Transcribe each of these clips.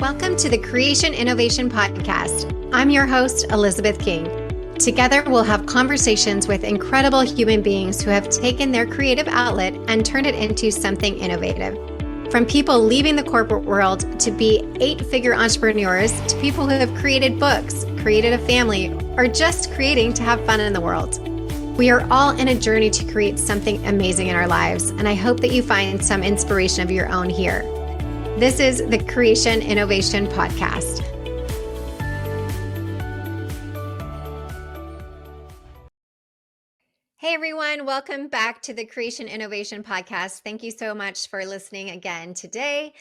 Welcome to the Creation Innovation Podcast. I'm your host, Elizabeth King. Together, we'll have conversations with incredible human beings who have taken their creative outlet and turned it into something innovative. From people leaving the corporate world to be 8-figure entrepreneurs to people who have created books, created a family, or just creating to have fun in the world. We are all in a journey to create something amazing in our lives, and I hope that you find some inspiration of your own here. This is the Creation Innovation Podcast. Hey everyone, welcome back to the Creation Innovation Podcast. Thank you so much for listening again today.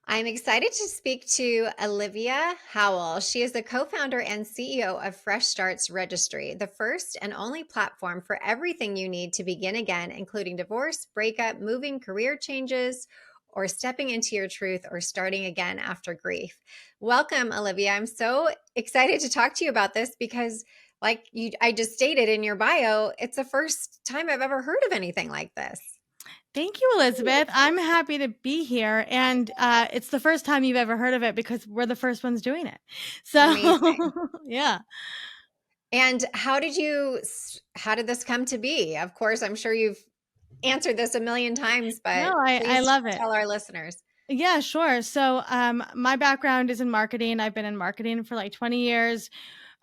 I'm excited to speak to Olivia Howell. She is the co-founder and CEO of Fresh Starts Registry, the first and only platform for everything you need to begin again, including divorce, breakup, moving, career changes, or stepping into your truth, or starting again after grief. Welcome, Olivia. I'm so excited to talk to you about this because I just stated in your bio, it's the first time I've ever heard of anything like this. Thank you, Elizabeth. I'm happy to be here. And it's the first time you've ever heard of it because we're the first ones doing it. So, amazing. Yeah. And how did this come to be? Of course, I'm sure you've answered this a million times, but No, I love it. Tell our listeners. Yeah, sure. So my background is in marketing. I've been in marketing for like 20 years.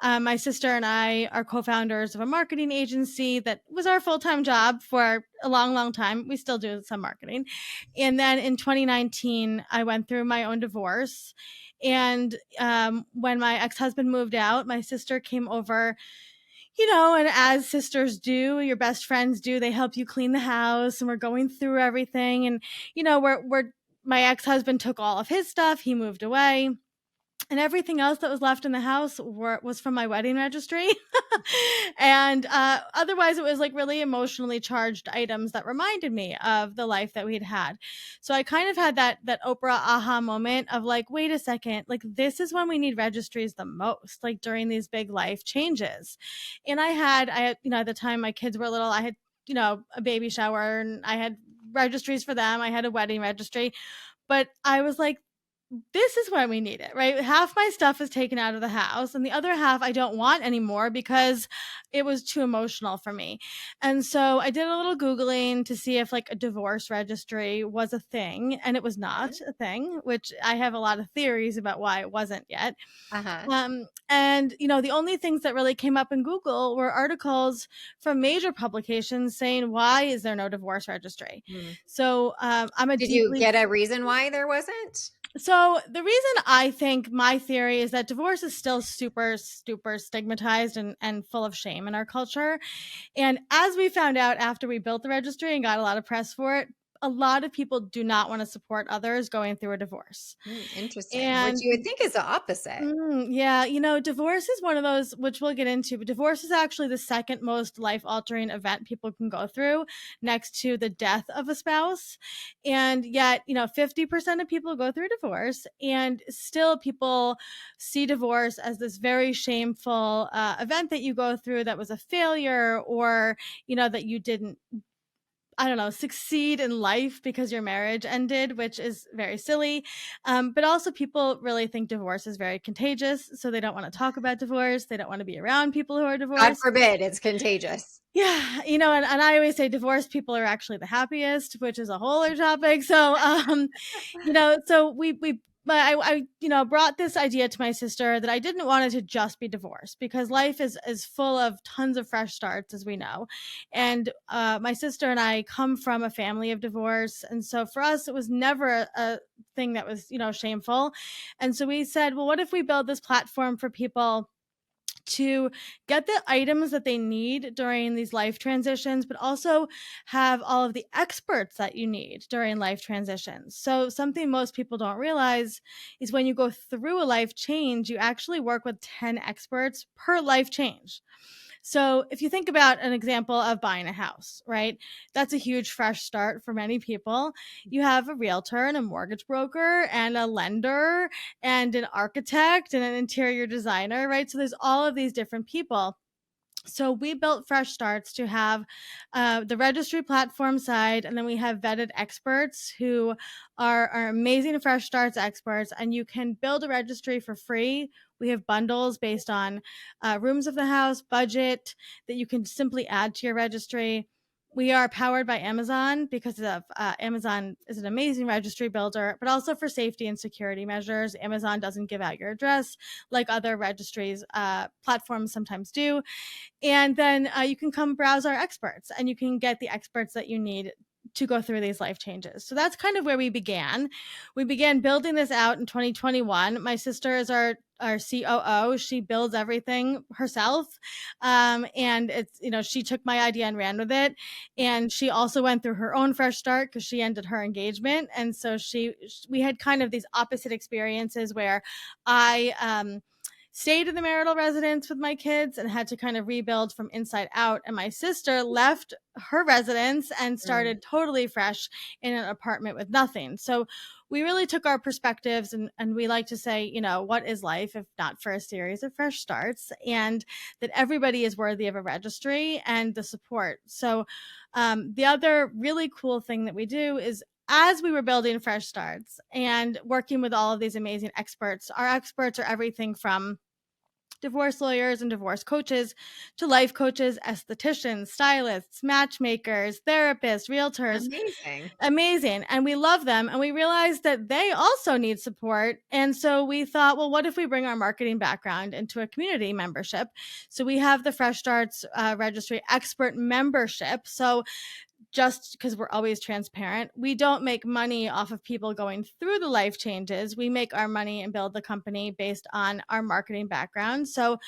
My sister and I are co-founders of a marketing agency that was our full-time job for a long, long time. We still do some marketing. And then in 2019, I went through my own divorce. And when my ex-husband moved out, my sister came over, and as sisters do, your best friends do, they help you clean the house, and we're going through everything. And, my ex-husband took all of his stuff. He moved away. And everything else that was left in the house was from my wedding registry. And otherwise, it was like really emotionally charged items that reminded me of the life that we'd had. So I kind of had that Oprah aha moment of like, wait a second, like this is when we need registries the most, like during these big life changes. And I had, at the time my kids were little, I had, a baby shower and I had registries for them. I had a wedding registry. But I was like, this is why we need it, right? Half my stuff is taken out of the house and the other half I don't want anymore because it was too emotional for me. And so I did a little Googling to see if like a divorce registry was a thing, and it was not a thing, which I have a lot of theories about why it wasn't yet. And the only things that really came up in Google were articles from major publications saying, why is there no divorce registry? So Did you get a reason why there wasn't? So the reason I think, my theory is that divorce is still super stigmatized and full of shame in our culture. And as we found out after we built the registry and got a lot of press for it, a lot of people do not want to support others going through a divorce. Interesting. Which you would think is the opposite. Yeah. Divorce is one of those, which we'll get into, but divorce is actually the second most life-altering event people can go through, next to the death of a spouse. And yet, 50% of people go through divorce, and still people see divorce as this very shameful event that you go through that was a failure, or, that you didn't succeed in life because your marriage ended, which is very silly. But also people really think divorce is very contagious. So they don't want to talk about divorce. They don't want to be around people who are divorced. God forbid it's contagious. Yeah. And I always say divorced people are actually the happiest, which is a whole other topic. So, so I brought this idea to my sister that I didn't want it to just be divorce, because life is full of tons of fresh starts, as we know. And my sister and I come from a family of divorce. And so for us, it was never a thing that was, shameful. And so we said, well, what if we build this platform for people to get the items that they need during these life transitions, but also have all of the experts that you need during life transitions. So something most people don't realize is when you go through a life change, you actually work with 10 experts per life change. So if you think about an example of buying a house, right? That's a huge fresh start for many people. You have a realtor and a mortgage broker and a lender and an architect and an interior designer, right? So there's all of these different people. So we built Fresh Starts to have the registry platform side, and then we have vetted experts who are amazing Fresh Starts experts, and you can build a registry for free. We have bundles based on rooms of the house, budget that you can simply add to your registry. We are powered by Amazon because of Amazon is an amazing registry builder, but also for safety and security measures. Amazon doesn't give out your address like other registries platforms sometimes do, and then you can come browse our experts and you can get the experts that you need to go through these life changes. So that's kind of where we began. We began building this out in 2021. My sister is our COO. She builds everything herself. And it's, she took my idea and ran with it. And she also went through her own fresh start because she ended her engagement. And so we had kind of these opposite experiences where I stayed in the marital residence with my kids and had to kind of rebuild from inside out. And my sister left her residence and Mm. started totally fresh in an apartment with nothing. So we really took our perspectives, and we like to say, what is life if not for a series of fresh starts, and that everybody is worthy of a registry and the support. So the other really cool thing that we do is, as we were building Fresh Starts and working with all of these amazing experts, our experts are everything from divorce lawyers and divorce coaches to life coaches, estheticians, stylists, matchmakers, therapists, realtors. Amazing. Amazing. And we love them. And we realized that they also need support. And so we thought, well, what if we bring our marketing background into a community membership? So we have the Fresh Starts Registry Expert Membership. So just because we're always transparent, we don't make money off of people going through the life changes. We make our money and build the company based on our marketing background. So,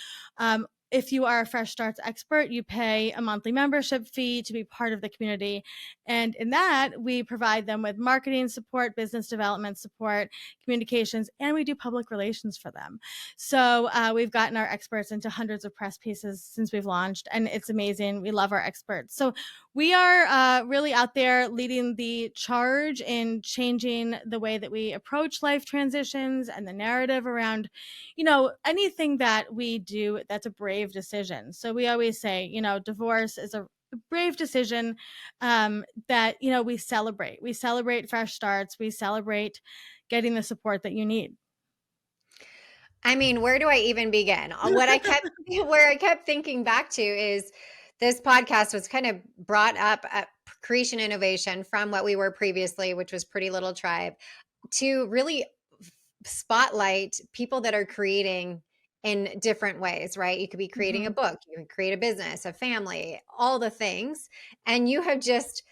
if you are a Fresh Starts expert, you pay a monthly membership fee to be part of the community. And in that, we provide them with marketing support, business development support, communications, and we do public relations for them. So we've gotten our experts into hundreds of press pieces since we've launched, and it's amazing. We love our experts. So we are really out there leading the charge in changing the way that we approach life transitions and the narrative around, anything that we do that's a brave decision. So we always say, divorce is a brave decision that, we celebrate. We celebrate fresh starts. We celebrate getting the support that you need. I mean, where do I even begin? What I kept where I kept thinking back to is this podcast was kind of brought up at creation innovation from what we were previously, which was Pretty Little Tribe, to really spotlight people that are creating in different ways, right? You could be creating a Mhm. book, you can create a business, a family, all the things. And you have just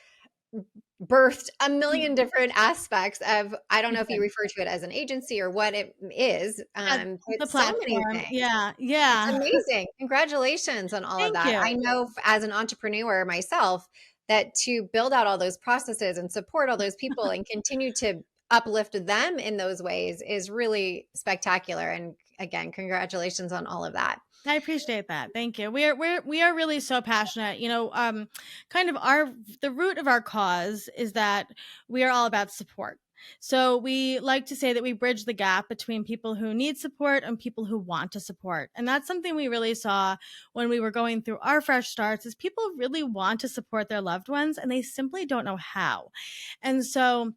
birthed a million different aspects of, I don't We know if you did. refer to it as an agency or what it is, Yeah, but the so many platform. things. Yeah, It's yeah. amazing. Congratulations on all of Thank that. I you. know as an entrepreneur myself that to build out all those processes and support all those people and continue to uplift them in those ways is really spectacular. And again, congratulations on all of that. I appreciate that. Thank you. We are really so passionate. Kind of the root of our cause is that we are all about support. So we like to say that we bridge the gap between people who need support and people who want to support. And that's something we really saw when we were going through our fresh starts is people really want to support their loved ones and they simply don't know how. And so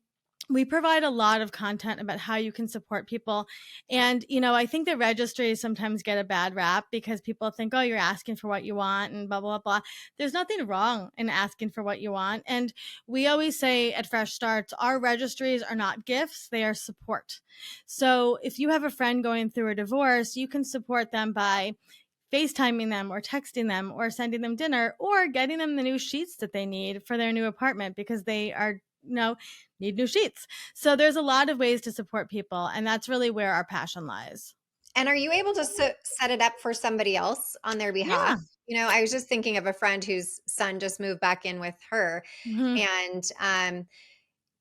we provide a lot of content about how you can support people. And, I think the registries sometimes get a bad rap because people think, oh, you're asking for what you want and blah, blah, blah. There's nothing wrong in asking for what you want. And we always say at Fresh Starts, our registries are not gifts, they are support. So if you have a friend going through a divorce, you can support them by FaceTiming them or texting them or sending them dinner or getting them the new sheets that they need for their new apartment because they are, need new sheets. So there's a lot of ways to support people. And that's really where our passion lies. And are you able to set it up for somebody else on their behalf? Yeah. I was just thinking of a friend whose son just moved back in with her. Hmm. And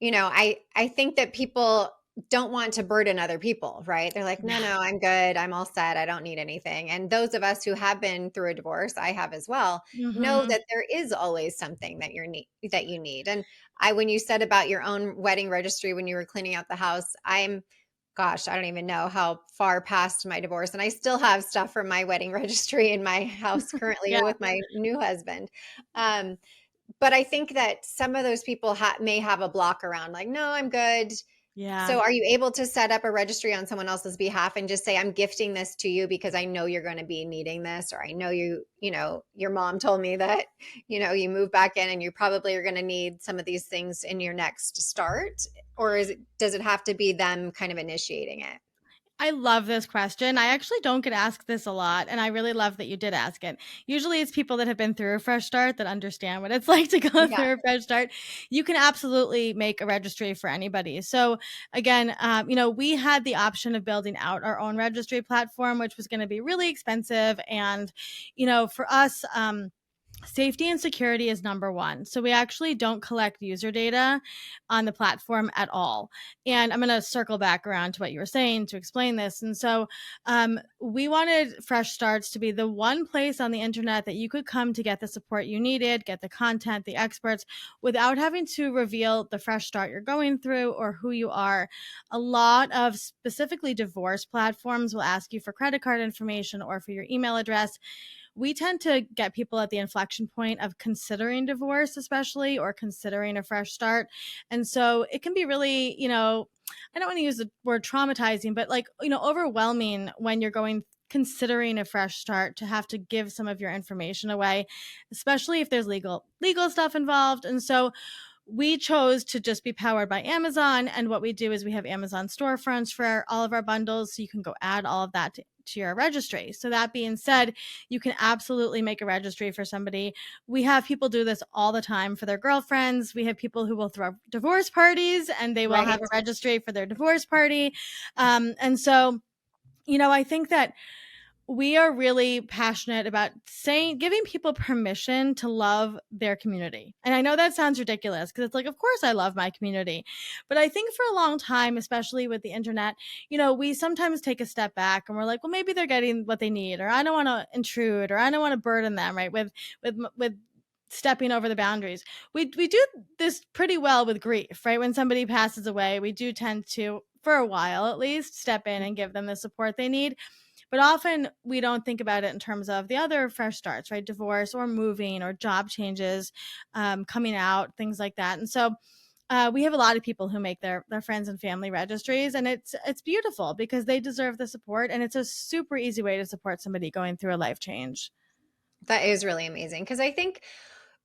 I think that people don't want to burden other people, right? They're like, no, Yeah. no, I'm good. I'm all set. I don't need anything. And those of us who have been through a divorce, I have as well, know Hmm. that there is always something that you need. And when you said about your own wedding registry when you were cleaning out the house, gosh, I don't even know how far past my divorce. And I still have stuff from my wedding registry in my house currently Yeah. with my new husband. Um, but I think that some of those people may have a block around, like, no, I'm good. Yeah. So are you able to set up a registry on someone else's behalf and just say, I'm gifting this to you because I know you're going to be needing this, or I know your mom told me that, you move back in and you probably are going to need some of these things in your next start? Or does it have to be them kind of initiating it? I love this question. I actually don't get asked this a lot, and I really love that you did ask it. Usually, it's people that have been through a fresh start that understand what it's like to go Yeah. through a fresh start. You can absolutely make a registry for anybody. So, again, we had the option of building out our own registry platform, which was going to be really expensive. And, for us, safety and security is number one. So we actually don't collect user data on the platform at all. And I'm going to circle back around to what you were saying to explain this. And so we wanted Fresh Starts to be the one place on the internet that you could come to get the support you needed, get the content, the experts, without having to reveal the fresh start you're going through or who you are. A lot of specifically divorce platforms will ask you for credit card information or for your email address. We tend to get people at the inflection point of considering divorce, especially, or considering a fresh start. And so it can be really, I don't want to use the word traumatizing, but like, overwhelming when you're considering a fresh start to have to give some of your information away, especially if there's legal stuff involved. And so we chose to just be powered by Amazon. And what we do is we have Amazon storefronts for all of our bundles. So you can go add all of that to your registry. So that being said, you can absolutely make a registry for somebody. We have people do this all the time for their girlfriends. We have people who will throw divorce parties and they will have Right. a registry for their divorce party. And so, I think that we are really passionate about giving people permission to love their community. And I know that sounds ridiculous because it's like, of course I love my community. But I think for a long time, especially with the internet, we sometimes take a step back and we're like, well, maybe they're getting what they need, or I don't want to intrude, or I don't want to burden them, right? With stepping over the boundaries. We do this pretty well with grief, right? When somebody passes away, we do tend to, for a while at least, step in and give them the support they need. But often we don't think about it in terms of the other fresh starts, right? Divorce or moving or job changes, coming out, things like that. And so we have a lot of people who make their friends and family registries, and it's beautiful because they deserve the support, and it's a super easy way to support somebody going through a life change. That is really amazing because I think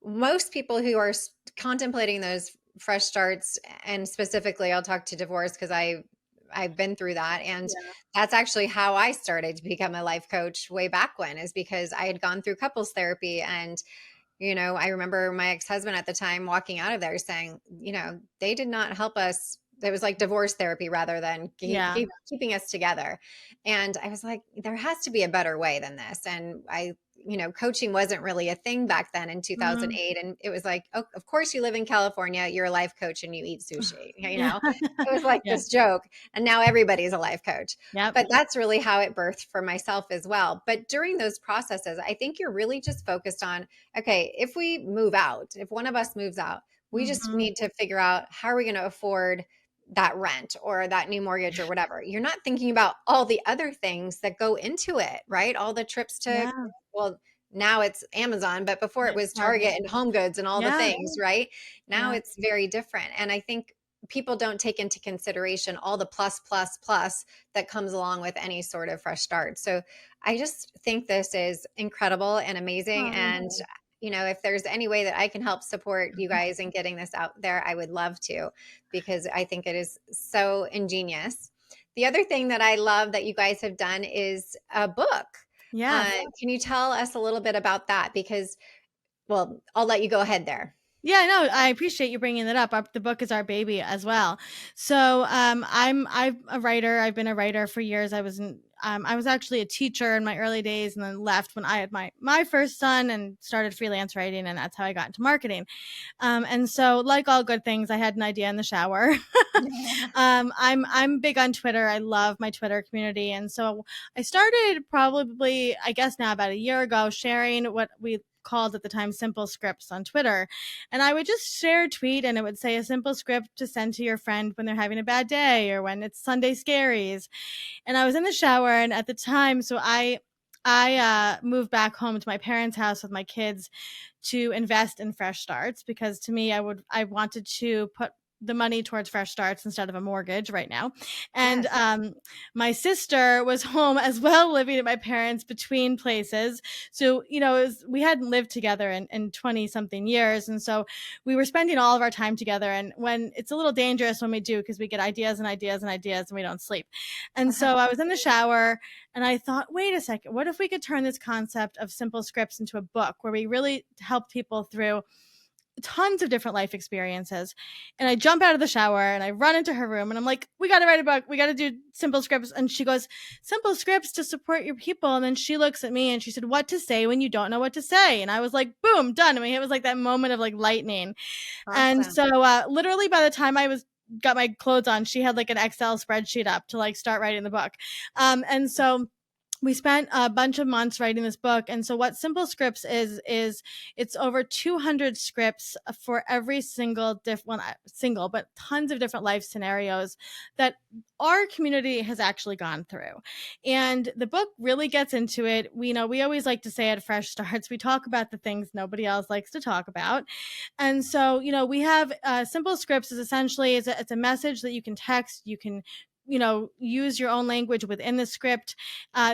most people who are contemplating those fresh starts, and specifically I'll talk to divorce because I've been through that, and Yeah. that's actually how I started to become a life coach way back when, is because I had gone through couples therapy. And I remember my ex-husband at the time walking out of there saying, they did not help us. It was like divorce therapy rather than Yeah. keeping us together. And I was like, there has to be a better way than this. And coaching wasn't really a thing back then in Mm. 2008. And it was like, oh, of course you live in California, you're a life coach and you eat sushi. Yeah. It was like Yeah. this joke. And now everybody's a life coach. Yep. But that's really how it birthed for myself as well. But during those processes, I think you're really just focused on, okay, if we move out, if one of us moves out, we just Hmm. need to figure out how are we going to afford that rent or that new mortgage or whatever. You're not thinking about all the other things that go into it, right? All the trips to, Yeah. well, now it's Amazon, but before it Yeah. was Target. Target and Home Goods and all the Yeah. things, right? Now Yeah. it's very different. And I think people don't take into consideration all the plus that comes along with any sort of fresh start. So I just think this is incredible and amazing. Oh, thank And, you. if there's any way that I can help support you guys in getting this out there, I would love to, because I think it is so ingenious. The other thing that I love that you guys have done is a book. Yes. Can you tell us a little bit about that? Because, well, I'll let you go ahead there. Yeah, no, I appreciate you bringing that up. The book is our baby as well. So, I'm a writer. I've been a writer for years. I was actually a teacher in my early days, and then left when I had my first son and started freelance writing, and that's how I got into marketing. And so, like all good things, I had an idea in the shower. I'm big on Twitter. I love my Twitter community, and so I started probably, I guess now about a year ago, sharing what we called at the time simple scripts on Twitter. And I would just share a tweet and it would say a simple script to send to your friend when they're having a bad day or when it's Sunday scaries. And I was in the shower, and at the time, so I moved back home to my parents' house with my kids to invest in Fresh Starts, because to me, I wanted to put the money towards Fresh Starts instead of a mortgage right now. And Yes. my sister was home as well, living at my parents between places. So, we hadn't lived together in 20 something years. And so we were spending all of our time together. And when it's a little dangerous when we do, because we get ideas and ideas and ideas and we don't sleep. And so I was in the shower and I thought, wait a second, what if we could turn this concept of simple scripts into a book where we really help people through tons of different life experiences? And I jump out of the shower and I run into her room and I'm like, we got to write a book. We got to do simple scripts. And she goes, simple scripts to support your people. And then she looks at me and she said, what to say when you don't know what to say? And I was like, boom, done. I mean, it was like that moment of like lightning. And Awesome. so literally by the time I was got my clothes on, she had like an Excel spreadsheet up to like start writing the book. And so we spent a bunch of months writing this book. And so what simple scripts is it's over 200 scripts for every single well, not single, but tons of different life scenarios that our community has actually gone through. And the book really gets into it. We always like to say at Fresh Starts, we talk about the things nobody else likes to talk about. And so, we have simple scripts is essentially it's a message that you can text, you can use your own language within the script.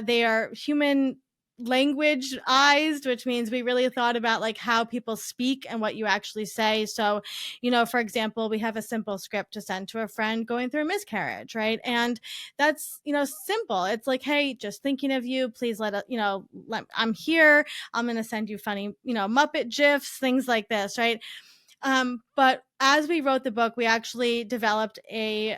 They are human languageized, which means we really thought about like how people speak and what you actually say. So, for example, we have a simple script to send to a friend going through a miscarriage, right? And that's, simple. It's like, hey, just thinking of you, please I'm here. I'm going to send you funny, Muppet GIFs, things like this, right? But as we wrote the book, we actually developed a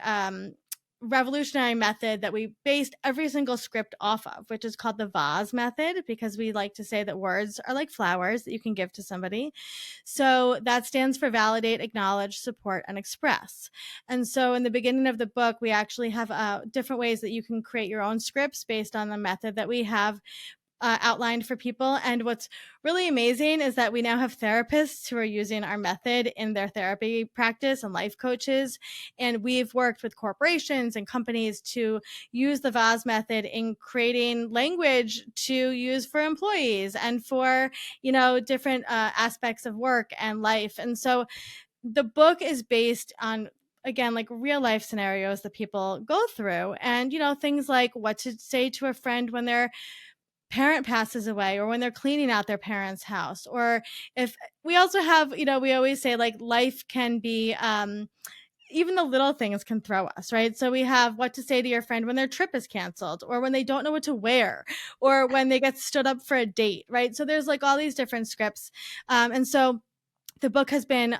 revolutionary method that we based every single script off of, which is called the vase method, because we like to say that words are like flowers that you can give to somebody. So that stands for validate, acknowledge, support, and express. And so in the beginning of the book, we actually have different ways that you can create your own scripts based on the method that we have outlined for people. And what's really amazing is that we now have therapists who are using our method in their therapy practice and life coaches. And we've worked with corporations and companies to use the vase method in creating language to use for employees and for, different aspects of work and life. And so the book is based on, again, like real life scenarios that people go through, and things like what to say to a friend when they're parent passes away or when they're cleaning out their parents' house. Or if we also have, we always say like life can be even the little things can throw us, right? So we have what to say to your friend when their trip is canceled or when they don't know what to wear or when they get stood up for a date, right? So there's like all these different scripts. And so the book has been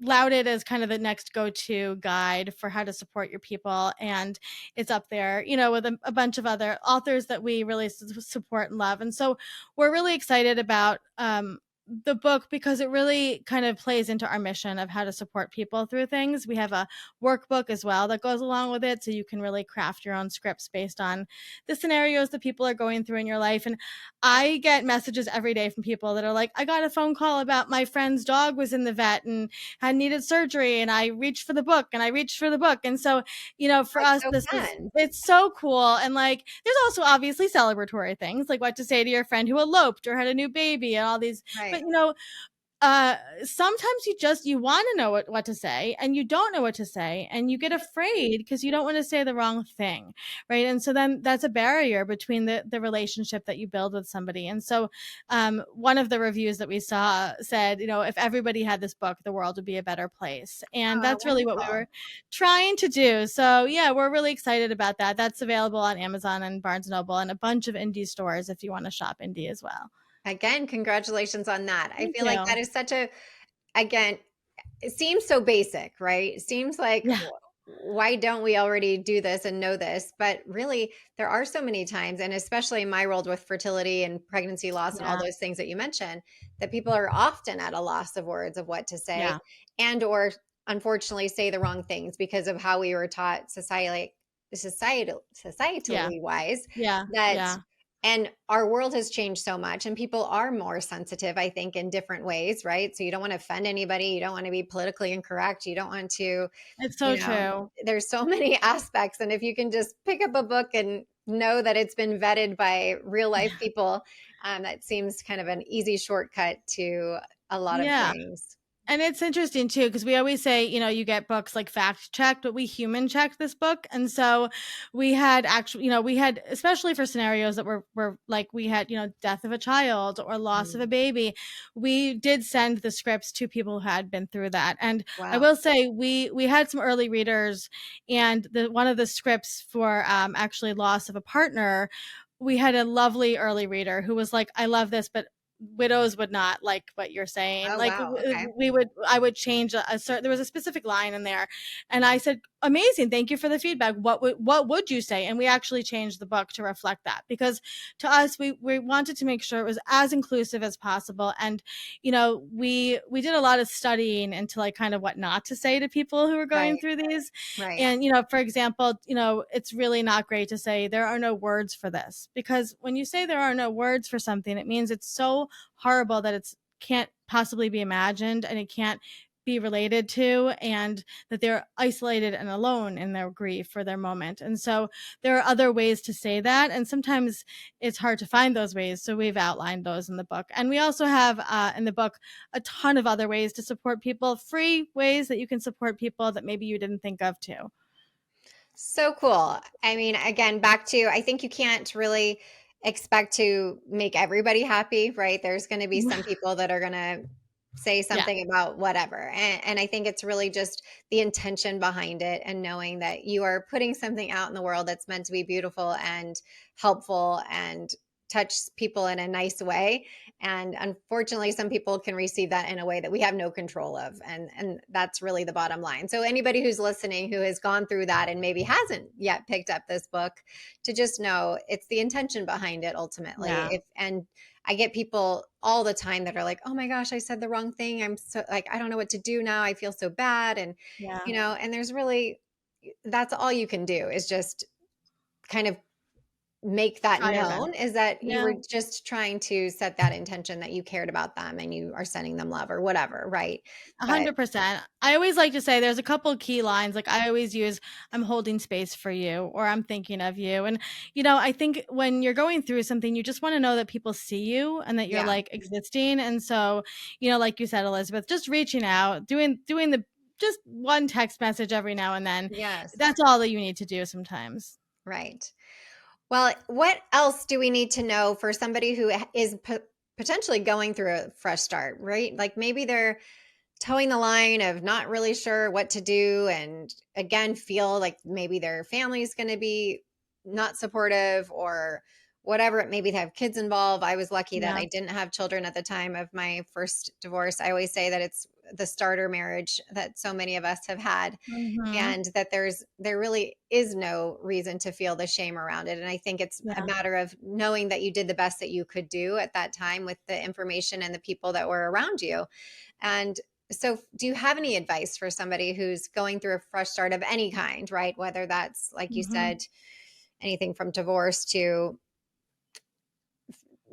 lauded as kind of the next go-to guide for how to support your people, and it's up there, with a bunch of other authors that we really support and love. And so we're really excited about the book because it really kind of plays into our mission of how to support people through things. We have a workbook as well that goes along with it, so you can really craft your own scripts based on the scenarios that people are going through in your life. And I get messages every day from people that are like, I got a phone call about my friend's dog was in the vet and had needed surgery, and I reached for the book and I reached for the book. And so, for That's us, so this is fun. it's so cool. And like there's also obviously celebratory things like what to say to your friend who eloped or had a new baby and all these. But Right. sometimes you want to know what to say and you don't know what to say and you get afraid because you don't want to say the wrong thing, right? And so then that's a barrier between the relationship that you build with somebody. And so one of the reviews that we saw said, if everybody had this book, the world would be a better place. And Oh, that's really what we wonderful. were trying to do. So yeah, we're really excited about that. That's available on Amazon and Barnes and Noble and a bunch of indie stores if you want to shop indie as well. Again, congratulations on that. I Thank feel like you. that is such a, again, it seems so basic, right? It seems like, Yeah. why don't we already do this and know this? But really, there are so many times, and especially in my world with fertility and pregnancy loss and all Yeah. those things that you mentioned, that people are often at a loss of words of what to say, Yeah. and or unfortunately say the wrong things because of how we were taught societally Yeah. wise, Yeah. that Yeah. And our world has changed so much, and people are more sensitive, I think, in different ways, right? So you don't want to offend anybody. You don't want to be politically incorrect. You don't want to, It's so true. there's so many aspects. And if you can just pick up a book and know that it's been vetted by real life people, that seems kind of an easy shortcut to a lot of Yeah. things. And it's interesting too, because we always say, you get books like fact checked, but we human checked this book. And so we had actually, we had, especially for scenarios that were like we had, death of a child or loss of a Mm. baby. We did send the scripts to people who had been through that. And I Wow. will say we had some early readers, and one of the scripts for actually loss of a partner, we had a lovely early reader who was like, I love this, but widows would not like what you're saying. Oh, Like wow. Okay. I would change a certain, there was a specific line in there, and I said, amazing, thank you for the feedback. What would you say? And we actually changed the book to reflect that, because to us, we wanted to make sure it was as inclusive as possible. And we did a lot of studying into like kind of what not to say to people who are going Right. through these. Right. And for example, it's really not great to say there are no words for this, because when you say there are no words for something, it means it's so horrible that it's can't possibly be imagined, and it can't be related to, and that they're isolated and alone in their grief for their moment. And so there are other ways to say that, and sometimes it's hard to find those ways, so we've outlined those in the book. And we also have in the book a ton of other ways to support people, free ways that you can support people that maybe you didn't think of too. So cool. I mean, again, back to, I think you can't really expect to make everybody happy, right? There's going to be some people that are going to say Yeah. something about whatever. And I think it's really just the intention behind it, and knowing that you are putting something out in the world that's meant to be beautiful and helpful and touch people in a nice way. And unfortunately, some people can receive that in a way that we have no control of. And that's really the bottom line. So anybody who's listening who has gone through that and maybe hasn't yet picked up this book, to just know it's the intention behind it ultimately. Yeah. If and I get people all the time that are like, "Oh my gosh, I said the wrong thing. I'm so like, I don't know what to do now. I feel so bad." And Yeah. and there's really, that's all you can do is just kind of make that Try your best. known, is that you Yeah. were just trying to set that intention that you cared about them and you are sending them love or whatever, right? But 100%. I always like to say there's a couple key lines. Like I always use, I'm holding space for you, or I'm thinking of you. And, I think when you're going through something, you just want to know that people see you and that you're yeah, like existing. And so, like you said, Elizabeth, just reaching out, doing the just one text message every now and then. yes, That's all that you need to do sometimes. right. Well, what else do we need to know for somebody who is potentially going through a fresh start, right? Like maybe they're towing the line of not really sure what to do, and again feel like maybe their family is going to be not supportive or whatever. Maybe they have kids involved. I was lucky that Yeah. I didn't have children at the time of my first divorce. I always say that it's the starter marriage that so many of us have had, Hmm. and that there really is no reason to feel the shame around it. And I think it's a Yeah. matter of knowing that you did the best that you could do at that time with the information and the people that were around you. And so, do you have any advice for somebody who's going through a fresh start of any kind, right? Whether that's, like you Hmm. said, anything from divorce to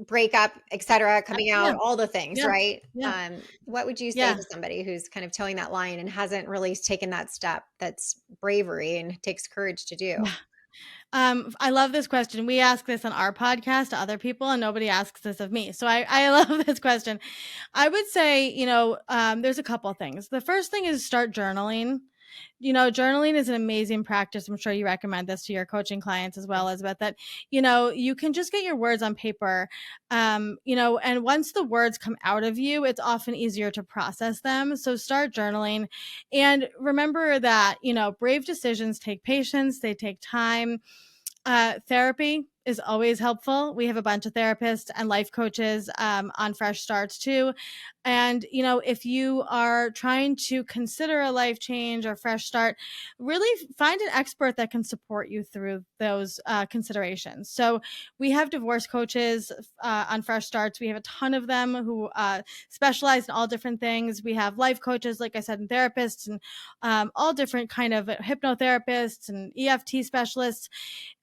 breakup, et cetera, coming Yeah. out, all the things, Yeah. right? Yeah. What would you say Yeah. to somebody who's kind of towing that line and hasn't really taken that step? That's bravery and takes courage to do. Yeah. I love this question. We ask this on our podcast to other people, and nobody asks this of me. So I love this question. I would say, there's a couple things. The first thing is start journaling. Journaling is an amazing practice. I'm sure you recommend this to your coaching clients as well, Yes. Elizabeth, that, you can just get your words on paper. And once the words come out of you, it's often easier to process them. So start journaling, and remember that, brave decisions take patience, they take time. Therapy is always helpful. We have a bunch of therapists and life coaches on Fresh Starts too. And, if you are trying to consider a life change or fresh start, really find an expert that can support you through those considerations. So we have divorce coaches on Fresh Starts. We have a ton of them who specialize in all different things. We have life coaches, like I said, and therapists, and all different kind of hypnotherapists and EFT specialists.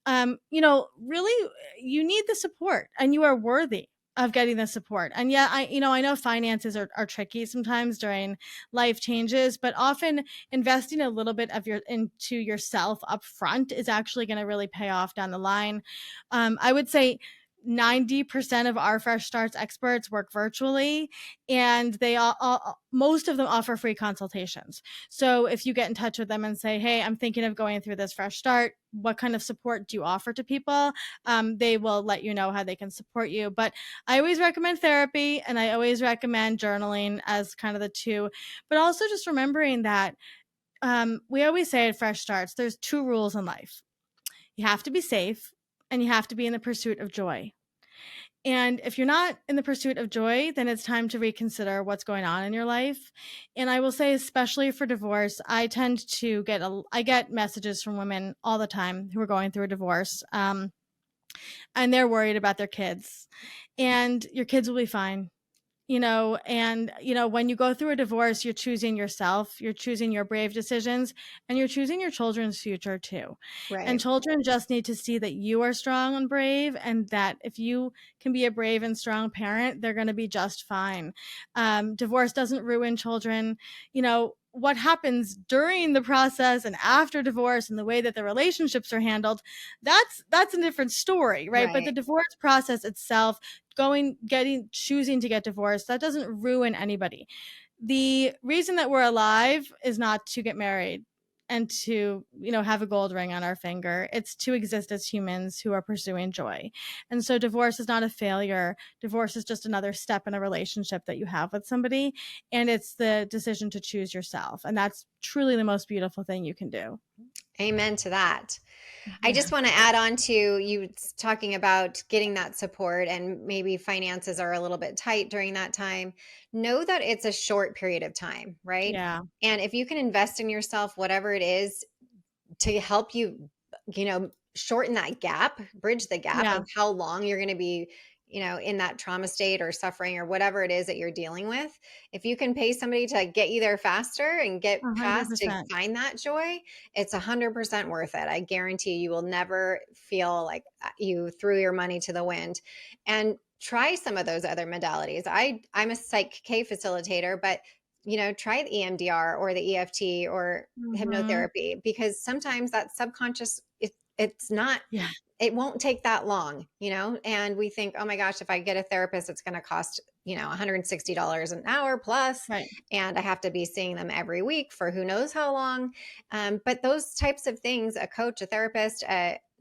Really you need the support and you are worthy of getting the support. And yeah, I know finances are tricky sometimes during life changes, but often investing a little bit of your into yourself up front is actually going to really pay off down the line. I would say 90% of our Fresh Starts experts work virtually, and they all most of them offer free consultations. So if you get in touch with them and say, hey, I'm thinking of going through this fresh start, what kind of support do you offer to people? They will let you know how they can support you. But I always recommend therapy, and I always recommend journaling as kind of the two, but also just remembering that we always say at Fresh Starts, there's two rules in life. You have to be safe, and you have to be in the pursuit of joy. And if you're not in the pursuit of joy, then it's time to reconsider what's going on in your life. And I will say, especially for divorce, I tend to I get messages from women all the time who are going through a divorce, and they're worried about their kids. And your kids will be fine. And when you go through a divorce, you're choosing yourself, you're choosing your brave decisions, and you're choosing your children's future too. And Right. children just need to see that you are strong and brave, and that if you can be a brave and strong parent, they're going to be just fine. Divorce doesn't ruin children. What happens during the process and after divorce and the way that the relationships are handled, that's a different story, right? But the Right. divorce process itself, choosing to get divorced, that doesn't ruin anybody. The reason that we're alive is not to get married and to have a gold ring on our finger. It's to exist as humans who are pursuing joy. And so divorce is not a failure. Divorce is just another step in a relationship that you have with somebody, and it's the decision to choose yourself, and that's truly the most beautiful thing you can do. Amen to that. I Yeah. just want to add on to you talking about getting that support, and maybe finances are a little bit tight during that time. Know that it's a short period of time, right? Yeah. And if you can invest in yourself, whatever it is, to help you, shorten that gap, bridge the gap Yeah. of how long you're going to be, in that trauma state or suffering or whatever it is that you're dealing with. If you can pay somebody to get you there faster and get past to 100%. find that joy, it's 100% worth it. I guarantee you will never feel like you threw your money to the wind. And try some of those other modalities. I'm a Psych K facilitator, but try the EMDR or the EFT or Hmm. hypnotherapy, because sometimes that subconscious, it's not, Yeah. it won't take that long, and we think, oh my gosh, if I get a therapist, it's going to cost, $160 an hour plus, Right. and I have to be seeing them every week for who knows how long. But those types of things, a coach, a therapist,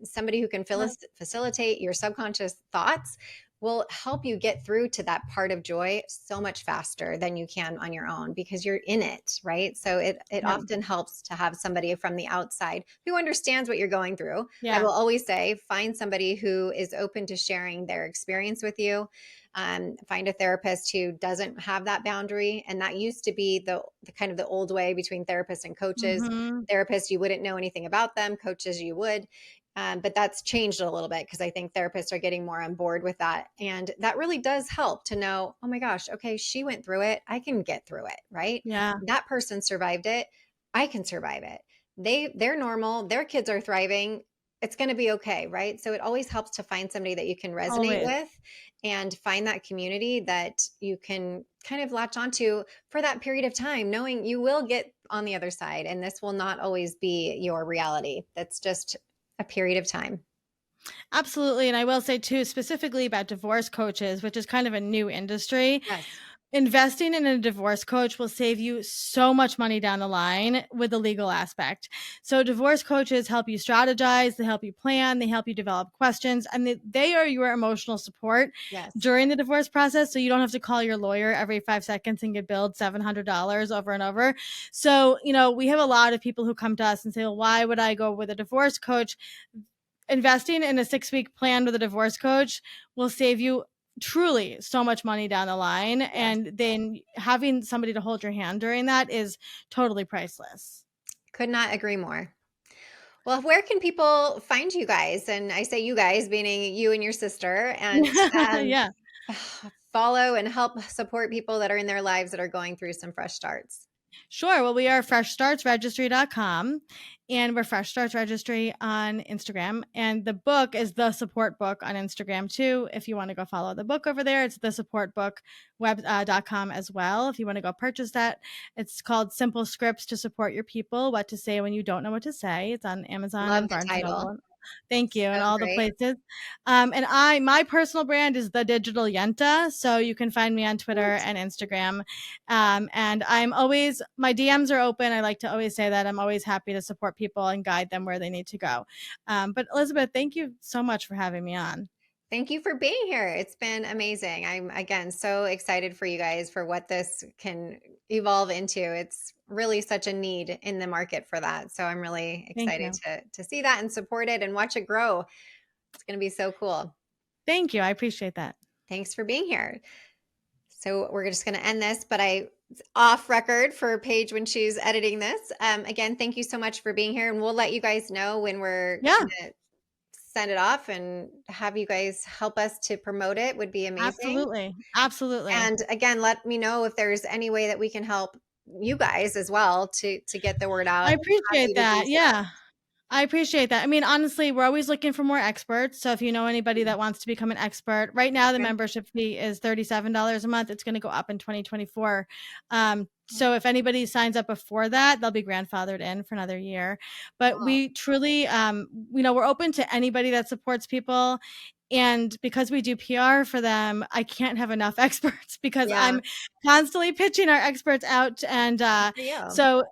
somebody who can Right. facilitate your subconscious thoughts, will help you get through to that part of joy so much faster than you can on your own, because you're in it, right? So it Yeah. often helps to have somebody from the outside who understands what you're going through. I Yeah. will always say, find somebody who is open to sharing their experience with you. Find a therapist who doesn't have that boundary. And that used to be the kind of the old way between therapists and coaches. Hmm. Therapists, you wouldn't know anything about them. Coaches, you would. But that's changed a little bit, because I think therapists are getting more on board with that. And that really does help to know, oh my gosh, okay, she went through it. I can get through it, right? Yeah. That person survived it. I can survive it. They're normal. Their kids are thriving. It's going to be okay, right? So it always helps to find somebody that you can resonate Always. with, and find that community that you can kind of latch onto for that period of time, knowing you will get on the other side, and this will not always be your reality. That's just a period of time. Absolutely. And I will say, too, specifically about divorce coaches, which is kind of a new industry, Yes. investing in a divorce coach will save you so much money down the line with the legal aspect. So, divorce coaches help you strategize, they help you plan, they help you develop questions, and they are your emotional support Yes. during the divorce process. So, you don't have to call your lawyer every 5 seconds and get billed $700 over and over. So, we have a lot of people who come to us and say, well, why would I go with a divorce coach? Investing in a 6-week plan with a divorce coach will save you truly so much money down the line. Yes. And then having somebody to hold your hand during that is totally priceless. Could not agree more. Well, where can people find you guys? And I say you guys, meaning you and your sister, and Yeah. follow and help support people that are in their lives that are going through some fresh starts. Sure. Well, we are freshstartsregistry.com and we're Fresh Starts Registry on Instagram. And the book is The Support Book on Instagram too. If you want to go follow the book over there, it's thesupportbook.com as well. If you want to go purchase that, it's called Simple Scripts to Support Your People, What to Say When You Don't Know What to Say. It's on Amazon Love and the Barnes and title. Noble. Thank you. And So all the great. places. And my personal brand is The Digital Yenta. So you can find me on Twitter and Instagram. And my DMs are open. I like to always say that I'm always happy to support people and guide them where they need to go. But Elizabeth, thank you so much for having me on. Thank you for being here. It's been amazing. I'm again so excited for you guys for what this can evolve into. It's really such a need in the market for that. So I'm really Thank excited you. to see that and support it and watch it grow. It's going to be so cool. Thank you. I appreciate that. Thanks for being here. So we're just going to end this, but off record for Paige when she's editing this. Again, thank you so much for being here, and we'll let you guys know when we're Yeah, going to send it off and have you guys help us to promote it. Would be amazing. absolutely. Absolutely. And again, let me know if there's any way that we can help you guys as well to get the word out. I Happy appreciate to do that. so. Yeah. I appreciate that. I mean, honestly, we're always looking for more experts. So if you know anybody that wants to become an expert, right now the Okay. membership fee is $37 a month. It's going to go up in 2024. So if anybody signs up before that, they'll be grandfathered in for another year. But Oh, we truly, we're open to anybody that supports people. And because we do PR for them, I can't have enough experts because yeah. I'm constantly pitching our experts out. And Good for you. so,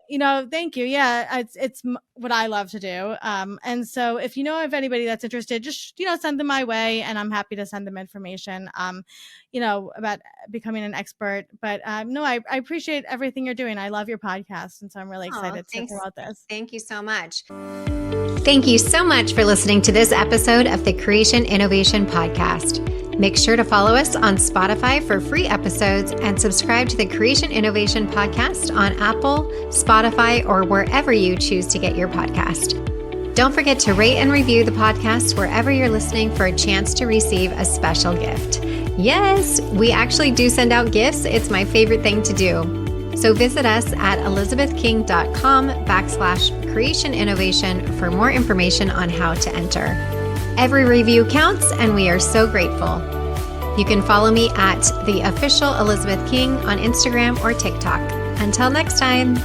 thank you. Yeah, it's what I love to do. And so if you know of anybody that's interested, just, send them my way and I'm happy to send them information, about becoming an expert. But no, I appreciate everything you're doing. I love your podcast. And so I'm really Oh, excited to thanks. promote this. Thank you so much. Thank you so much for listening to this episode of the Creation Innovation Podcast. Make sure to follow us on Spotify for free episodes and subscribe to the Creation Innovation Podcast on Apple, Spotify, or wherever you choose to get your podcast. Don't forget to rate and review the podcast wherever you're listening for a chance to receive a special gift. Yes, we actually do send out gifts. It's my favorite thing to do. So visit us at elizabethking.com/creation innovation for more information on how to enter. Every review counts, and we are so grateful. You can follow me at the official Elizabeth King on Instagram or TikTok. Until next time.